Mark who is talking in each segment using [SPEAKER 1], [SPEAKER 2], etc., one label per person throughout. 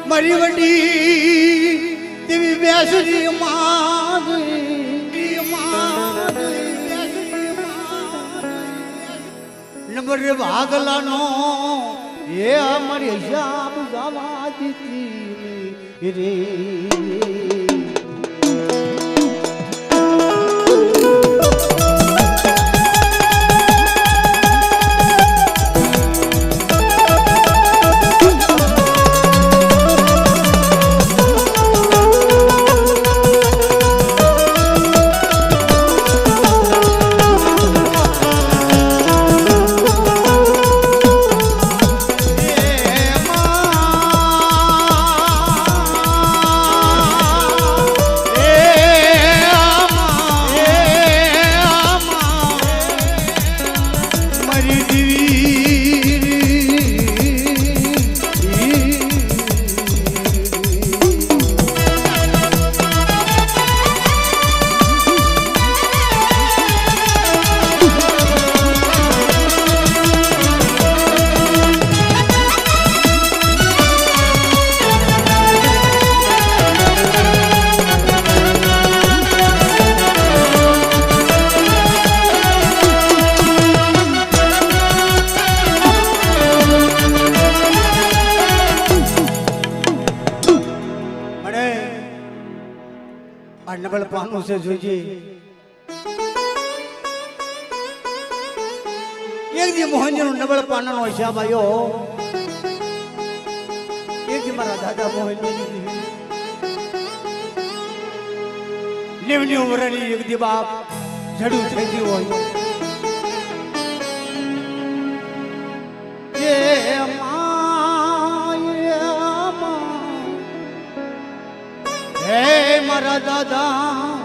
[SPEAKER 1] મારી વડી તેવી બેસરી નંબર ભાગલાનો એ અમારી હિસાબ જવા દીધી રે નબળ પાનું છે જોઈજે એક દી મોહનજી નું નબળ પાનાનો હિસાબ આવ્યો એક દી મારા દાદા મોહનજી નેવની ઉંમરની એક દી બાપ જડું થઈ ગયું હોય હે મારા દાદા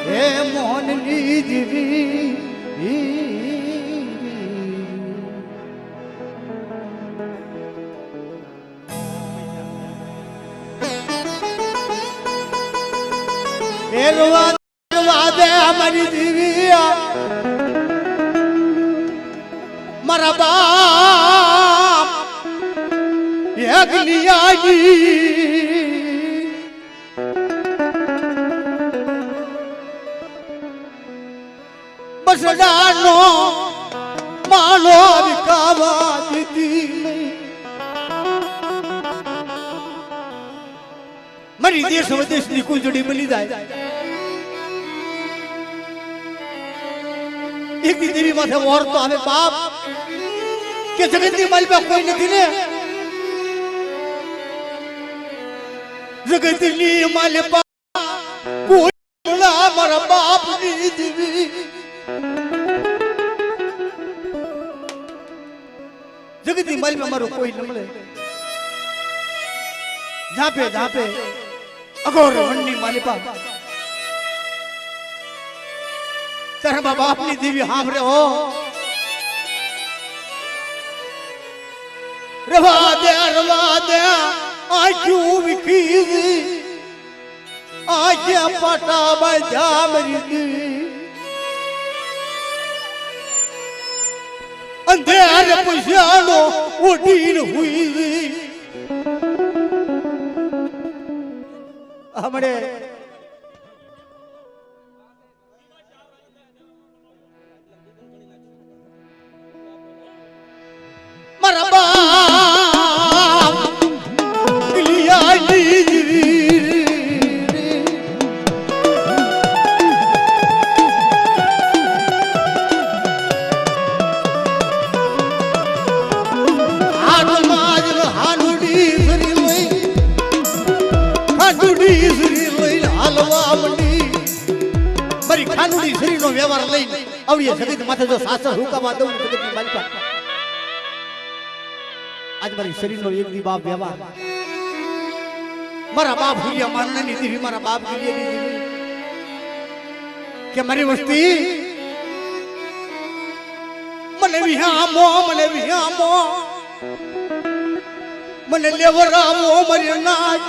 [SPEAKER 1] હે મોહનની દીવી હે રવા દે મારી દીવી મારા બાપ એકલી આવી બસડાનો માનો વિકાવા દીધી મારી દેશ વિદેશની કુંજડી મળી જાય એક દી દેવી માથે વોર તો આવે બાપ કે જગતની માલિકા કોઈ નથી ને જગતની માલિકા કોઈ મારા બાપની દેવી જગતની માલિકા મારો કોઈ ન મળે ઝાપે ઝાપે અઘોર વનની માલિકા તારા બાપની દેવી સાંભળે હો રવા દે આંખું વિખી આંખે પાટા બાંધ્યા મરી અંધેર પૈસાનો ઉઠીને હુઈ હમણે મારા બાપ ખાનુડી શરીરનો વ્યવહાર લઈને આવડી જગત માથે જો સાસર હુકામાં દઉં જગતની માલિકા આજ મારી શરીરનો એક દી બાપ વ્યવહાર મારા બાપ ભૂલ્યા માનવાની દેવી મારા બાપ ભૂલ્યા દેવી કે મારી વસ્તી મને વિહામો મને લેવરામો મરી નાચ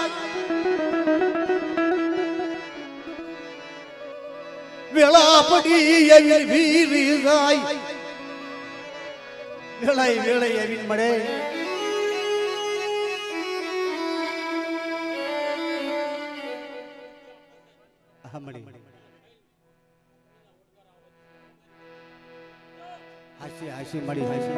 [SPEAKER 1] વેળા પડી એવી વીરી જાય વેળાએ વેળાએ આવીને મળે. હા મળી. હાસી હાસી મળી હાસી.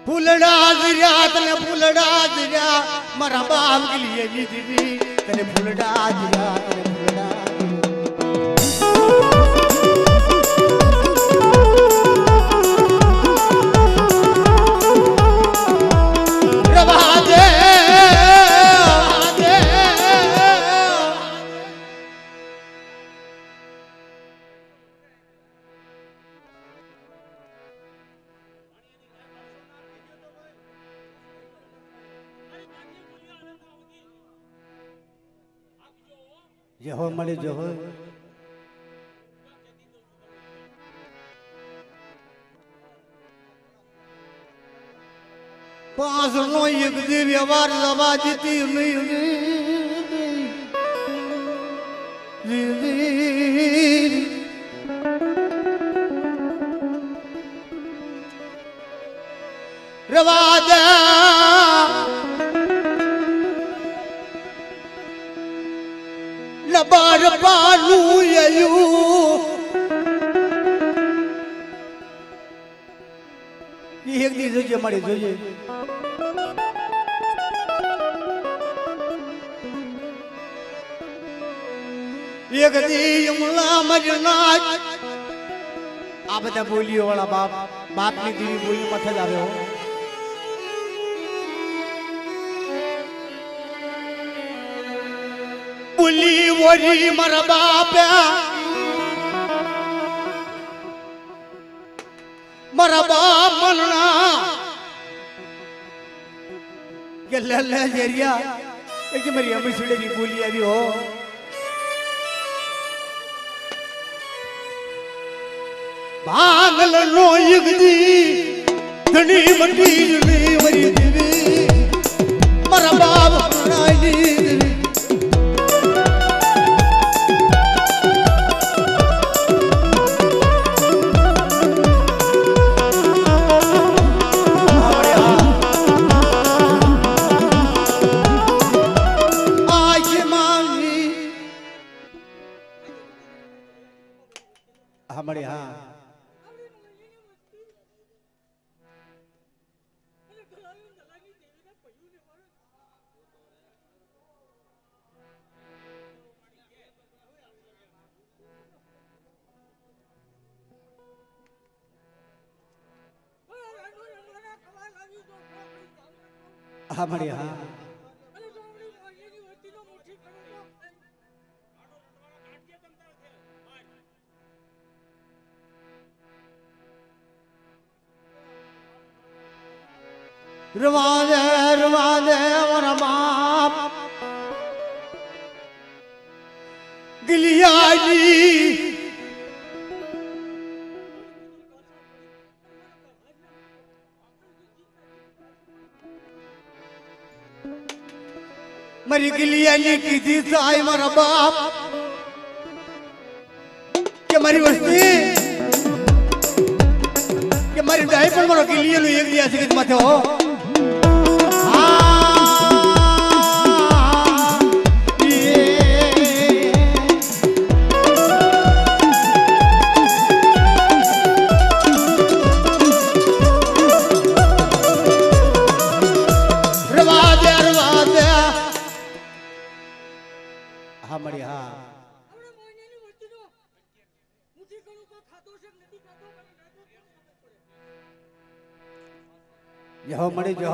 [SPEAKER 1] ફૂલડા જર્યા તને ફૂલડા જર્યા મારા બાપ ગલીએ દીધી તને ફૂલડા જર્યા તને ફૂલડા જે હો મળી જો હોય. પાંચ નો એક દી વ્યવહાર લવા જીતી રવાદા લબાર પાલું યયું એક દી જોજે મળી જોજે. એક દી યમલા મજના આ બધા બોલીઓ વાળા બાપ બાપની દીવી બોલી મથે જ આવ્યો. બોલી વરી મારા બાપ્યા મારા બાપ મનના કે લે લે જેરિયા એક મારી અમીસડેની બોલી આવી હો. ભાંગલ નો યુગદી ધણી મટી જુલી વરી દેવી મારા બાપ મનાઈ મળે. હા હા મળે. હા રવાદે મારા બાપ ગલિયાજી મારી ગલિયાની કીધી સાય મારા બાપ કે મારી વસ્તી કે મારી ડાય પણ મારો ગલિયાનો એક દિવસ કે માથે હો. હા મળી. હા જહો મળી જહો.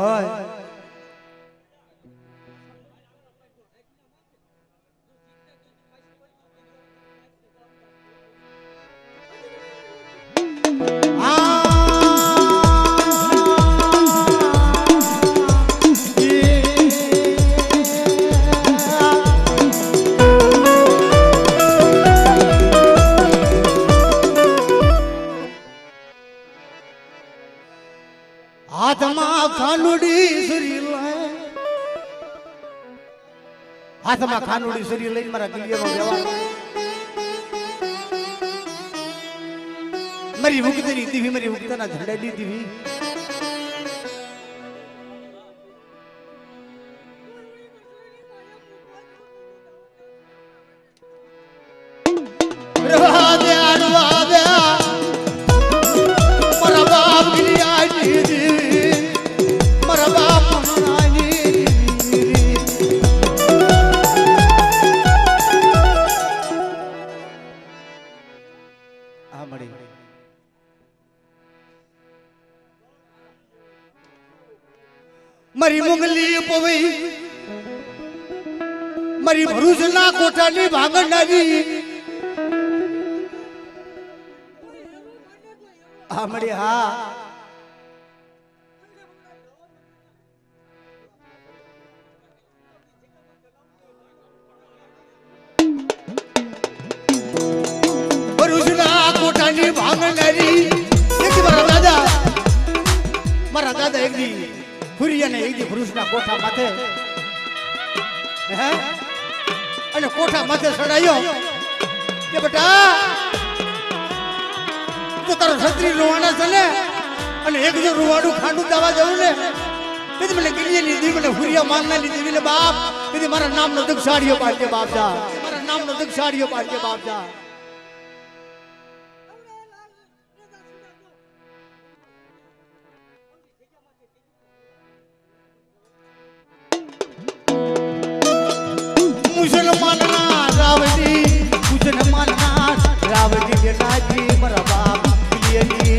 [SPEAKER 1] હાથમાં ખાનુડી સરી લઈ હાથમાં ખાનુડી સરી લઈને મારા ગલિયામાં જવાનું મારી ઉગતની દીવી મારી ઉગતાના ઝંડાની દીવી મારી મુગલી પવઈ મારી ભરૂચના કોઠાની ભાંગણનારી હા મળી હા ભરૂચના કોઠાની ભાંગણનારી એક મારા દાદા એક દી ફુરિયાને એક દી ભરૂચના કોઠા માથે હે અને કોઠા માથે ચડાયો કે બેટા તો તારો છત્રી રોવાના છે ને અને એક જો રૂવાડું ખાંડું દાવા જવું ને તેથી મને ગિલિયે લીધી મને ફુરિયા માંગના લીધી એટલે બાપ તેથી મારા નામનો દક્ષાડીઓ પાડજે બાપ જા મારા નામનો દક્ષાડીઓ પાડજે બાપ જા મુસલમાનના રાવજી બેટાજી મારા બાપ ગિલિયની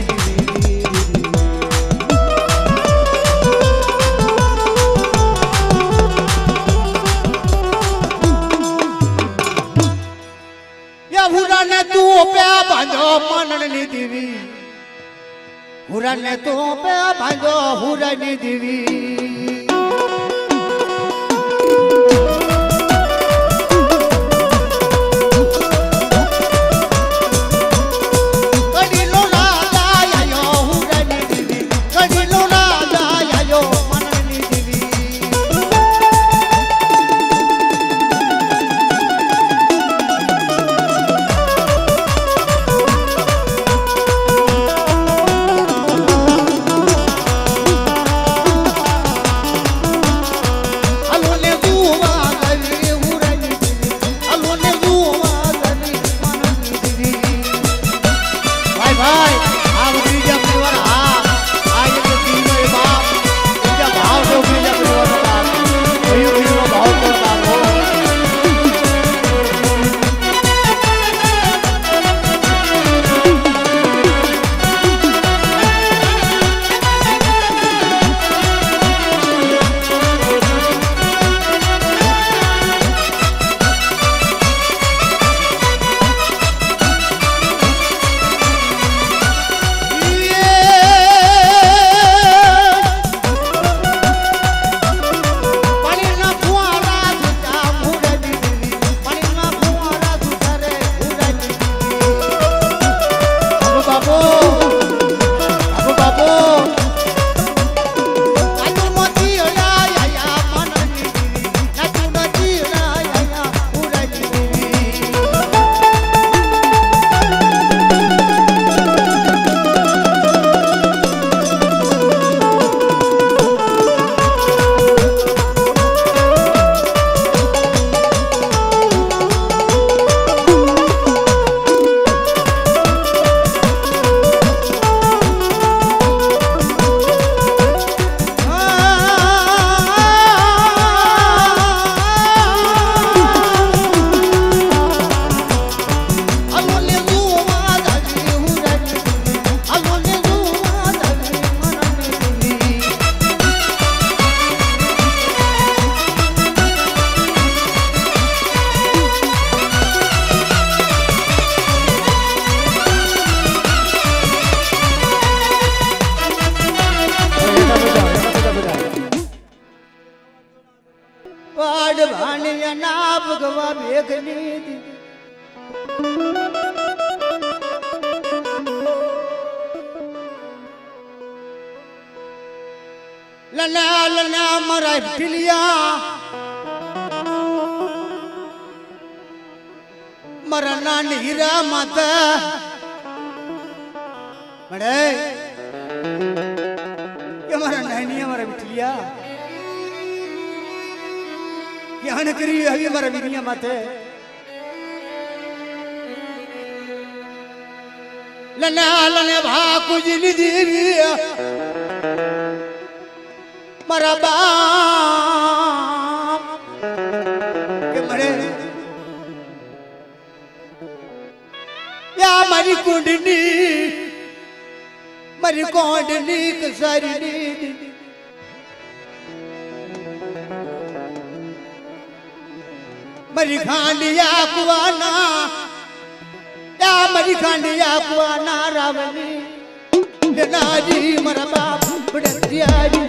[SPEAKER 1] હુરાને તું પ્યા બાંધો માનણની દેવી હુરાને તું પ્યા બાંધો હુરાની દેવી ના ભગવા મેઘની લના લના મારા ઢીલિયા મારા નાની હીરા માતા મળે કે મારા નાની મારા વિઠલિયા કે હણ કરી હવે મારા વિનિયા માથે લના લને ભાકુજી દેવી મારા બાપ કે મળે યા મારી કોંડની કસારી મારી ખાંડિયા કુવાના યા મારી ખાંડિયા કુવાના રાવની નારી મારા બાપ બડતિયારી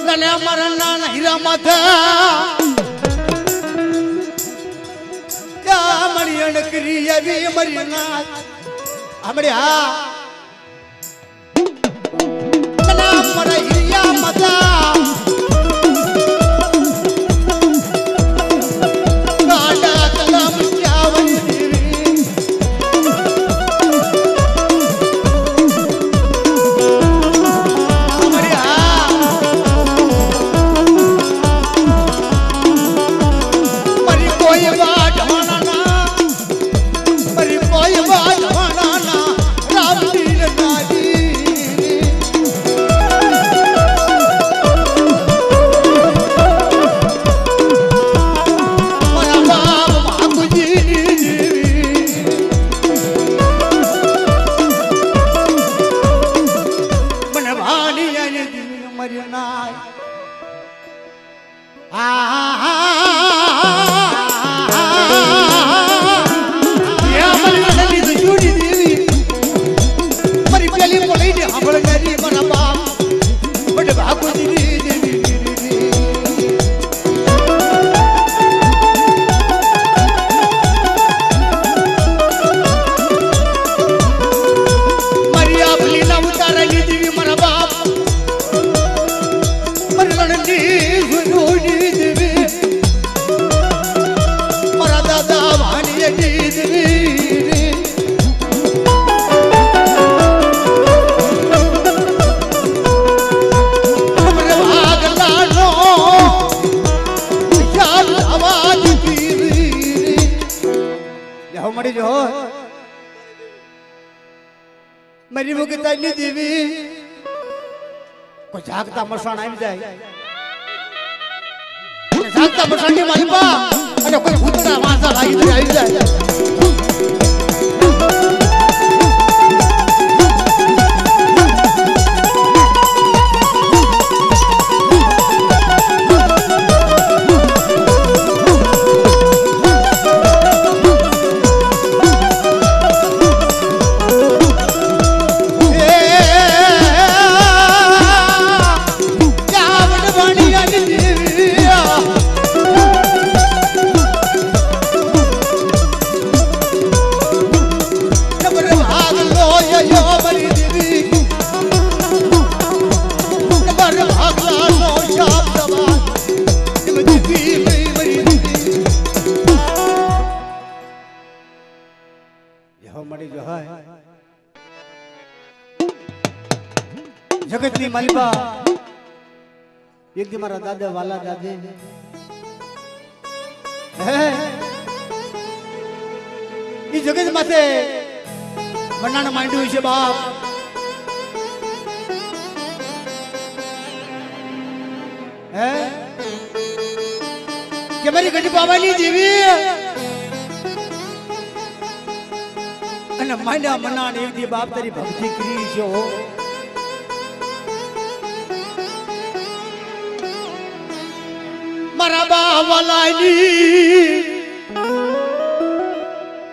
[SPEAKER 1] લને મારા નાના હીરા માથા યા મારી અણકરી આવી મારી ના હમણે હા મારા હીરા માથા ગાડા કલમ ચાવન દેવી હમણે હા મારી કોઈ વાત હોના મારી કોઈ વાત હોના રામજી નાજી मेरी मुझे तैली देवी को जागता मरसान आई जाए जागता मरसान के मालिपा अरे कोई भूतड़ा वासा लाई इधर आई जाए जगतनी मालिबा एक दिन मारा दादा वाला दादे ये जगत माथे बनाना मांडू इसे बाप है कि मेरी गड्डी पावानी देवी अन मांडा मनाने एक दी बाप तेरी भक्ति करी जो मारा बावलानी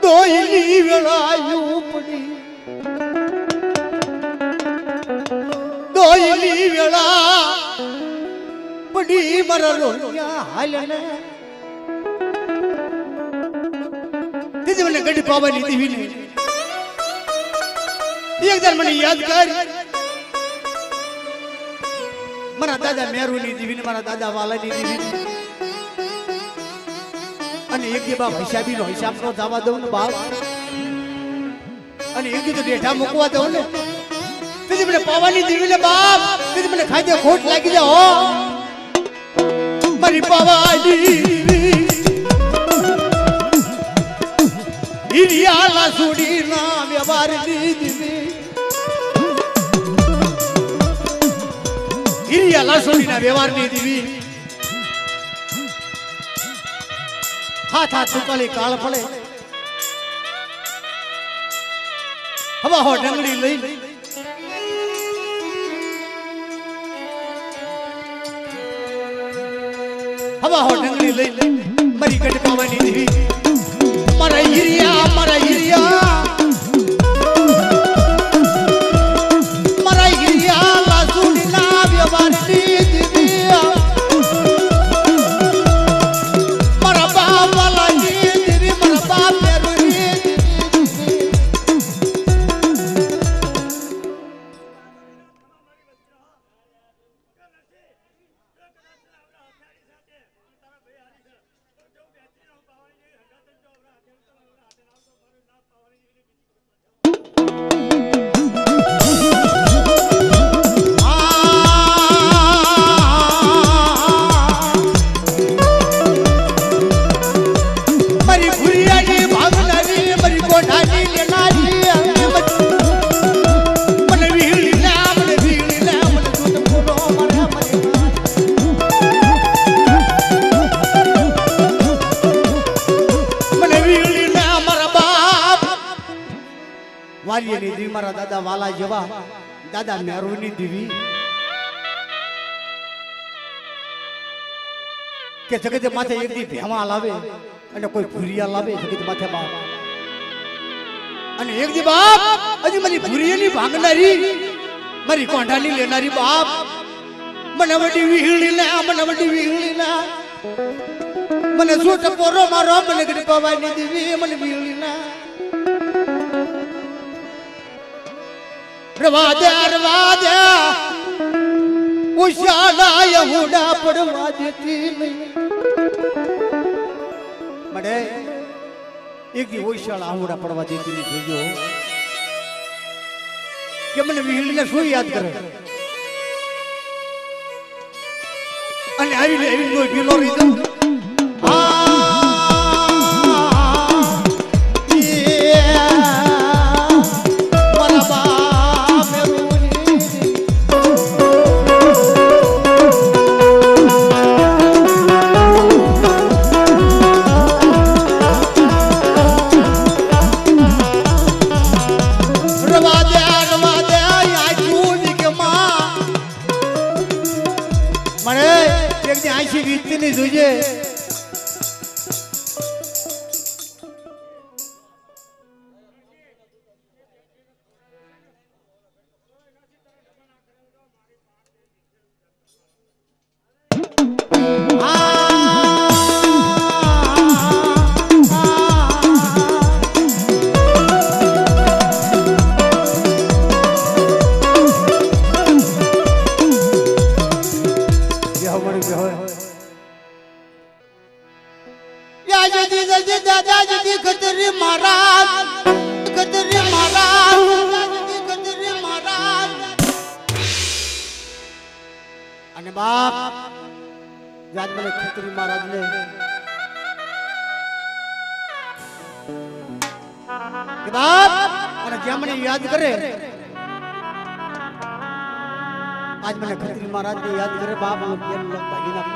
[SPEAKER 1] दोइली वेलायू पड़ी दोइली वेला पड़ी मरा रोया हालने तेज मैंने गड्डी पावानी देवी ने एक दिन मैंने याद कर मारा दादा मेरू नी देवी ने मारा दादा वाला नी देवी ने અને એક દી બાપ હિસાબીનો હિસાબ નો જવા દઉં ને બાપ અને એક દી તો ડેઠા મૂકવા દઉં ને તેથી મને પાવાની દેવી ને બાપ તેથી મને ખાઈ દે ખોટ લાગી જાય હો મારી પાવાની દેવી હિરિયાલા સુડી ના વ્યવહાર દીધી હિરિયાલા સુડી ના વ્યવહાર દીધી હાથ હાથ ચૂકાલી કાળ પડે હવા હો ડંગડી લઈ હવા હો ડંગડી લઈ મારી ગઢ પાવાની દેવી મારા હિરિયા મારા હિરિયા લાસુડી ના વ્યવહાર દીધી વાલીની દેવી મારા દાદા વાલા જેવા દાદા મેરુની દેવી કે જગત માથે એક દી ભેમા લાવે અને કોઈ ભૂરિયા લાવે જગત માથે બાપ અને એક દી બાપ હજી મારી ભૂરિયાની ભાંગનારી મારી કોંઢાની લેનારી બાપ મને વડી વીહળી ને મને વડી વીહળી ના મને સૂટ પોરો મારો મને ગડી પવાની દેવી મને વીહળી ના રવાદે ઉશાલા યહુડા પડવા દેતી નહીં મને એક દી ઉશાલા આહુડા પડવા દેતી નહીં જોજો કે મને વીહળીને શું યાદ કરે અને આવીને કોઈ ભીલો રીધો જોઈએ અને બાપ યાદ મને ખત્રી મહારાજ ને બાપ અને જ્યાં મને યાદ કરે આજ મને ખત્રી મહારાજ ને યાદ કરે બાપ ભાગી નાખ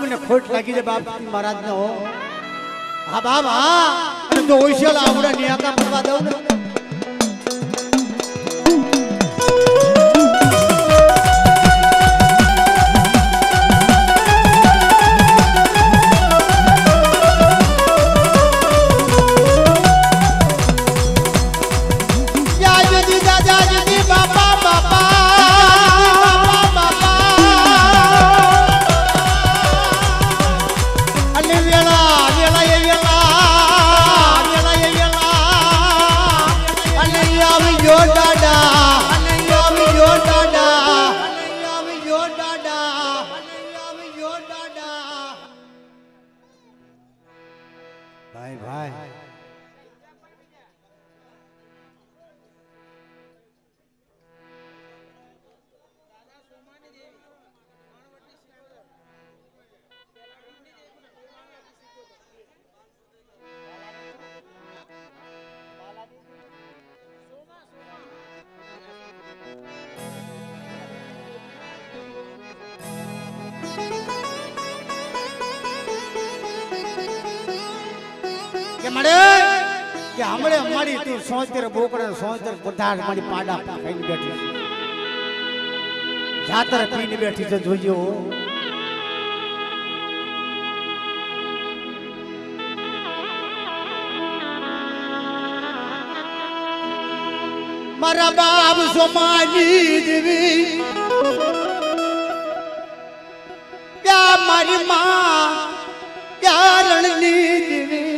[SPEAKER 1] મને ખોટ લાગી છે બાપ મહારાજ ને હો હા બાપ હા અને તો ઓશિયાલા આવડા નિયાકા પડવા દઉં ને ભાઈ ભાઈ કે મળે કે હમણે મારી તું 70 બોકડા 70 પધાર મારી પાડા ખાઈને બેઠી છે જાતર પીને બેઠી છે જોજો મારા બાપ સોમાની દેવી ક્યાં મારી માં ક્યાં રણની દેવી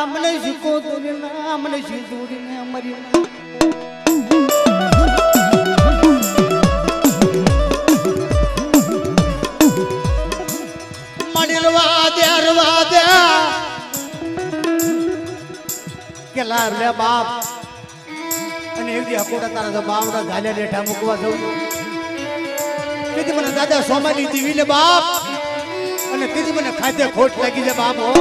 [SPEAKER 1] મને શીખો તું ના મને શીખું ને અમારી મળવા દે કે લાર લે બાપ અને એવી હકોડા તારા બાવડા ગાલે લેઠા મૂકવા જવું કીધી મને દાદા સોમાલી દીવી લે બાપ અને કીધી મને ખાધે ખોટ લાગી છે બાપ હો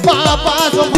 [SPEAKER 1] બાપા